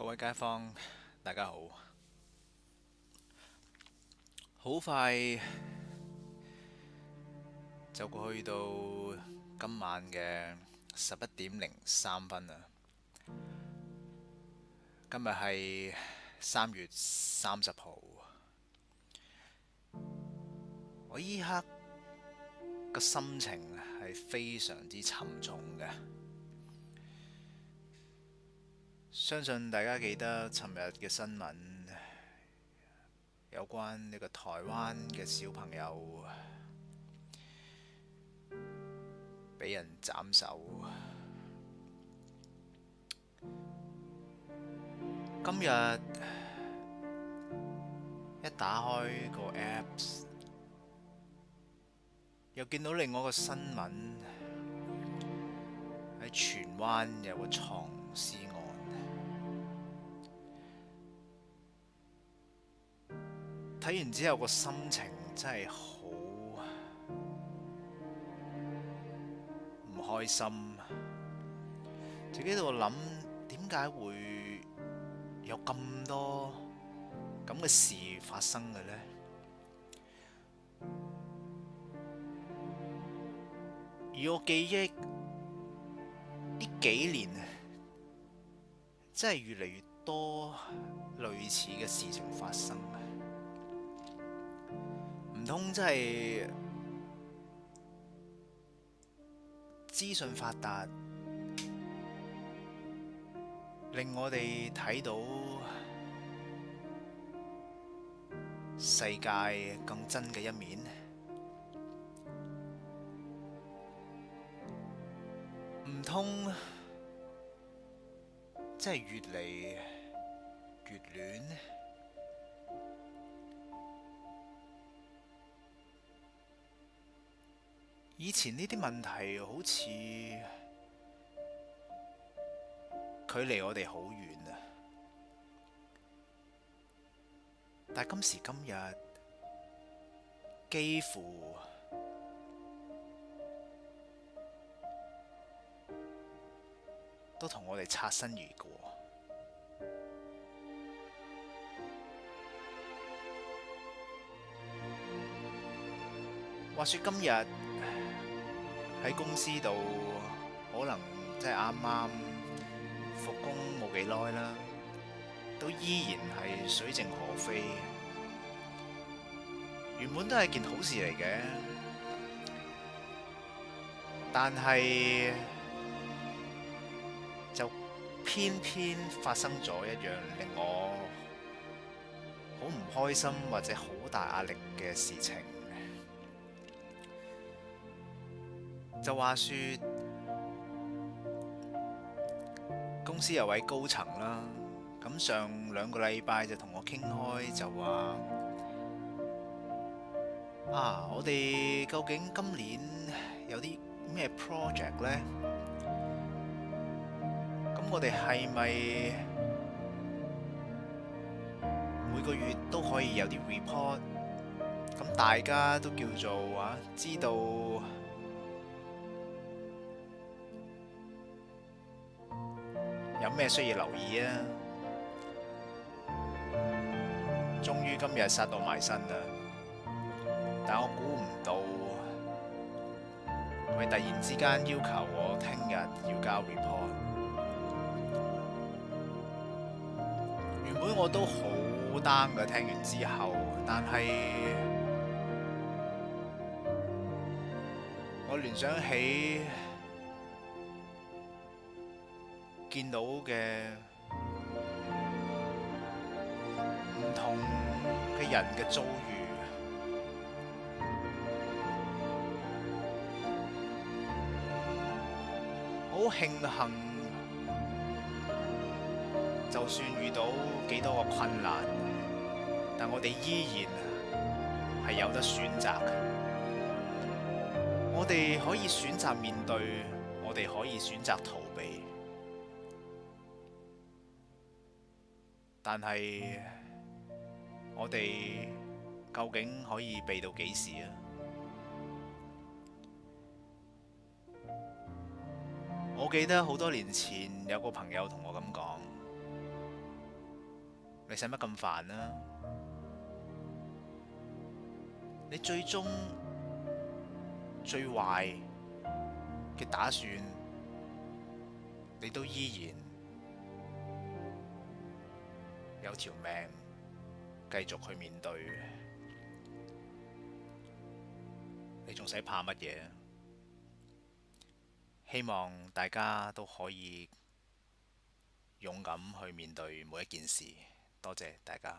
各位街坊，大家好！好快就過去到今晚嘅11:03啦。今日係3月30號，我依刻個心情係非常之沉重嘅。相信大家記得尋日嘅新聞，有關呢個台灣嘅小朋友俾人斬首。今日一打開個 Apps，又見到另外一個新聞，喺荃灣有個藏屍案。睇完之後個心情真係好唔開心，自己喺度諗點解會有咁多咁嘅事發生嘅呢？而我記憶呢幾年真係越嚟越多類似嘅事情發生。唔通真係資訊發達，令我哋睇到世界更真嘅一面？唔通真係越嚟越亂？以前呢啲問題好似距離我哋好遠啊，但今時今日幾乎都同我哋擦身而過。話說今日喺公司度，可能即係啱啱復工冇幾耐啦，都依然係水靜河飛。原本都係件好事嚟嘅，但係就偏偏發生咗一樣令我好唔開心或者好大壓力嘅事情。就話說公司有位高層啦，咁上2個禮拜就同我傾開，就話我哋究竟今年有啲咩 project 呢？咁我哋係咪每個月都可以有啲 report？咁大家都叫做知道有咩需要留意啊？終於今日殺到埋身啦！但我估唔到，佢突然之間要求我聽日要交 report。原本我都好 down 嘅，聽完之後，但係我聯想起見到嘅唔同嘅人嘅遭遇，好慶幸，就算遇到幾多個困難，但我哋依然係有得選擇。我哋可以選擇面對，我哋可以選擇逃避。但係我哋究竟可以避到幾時啊？我記得好多年前有個朋友同我咁講，你使乜咁煩啊？你最終最壞嘅打算，你都依然有條命繼續去面對，你仲使怕乜嘢？希望大家都可以勇敢去面對每一件事。多謝大家。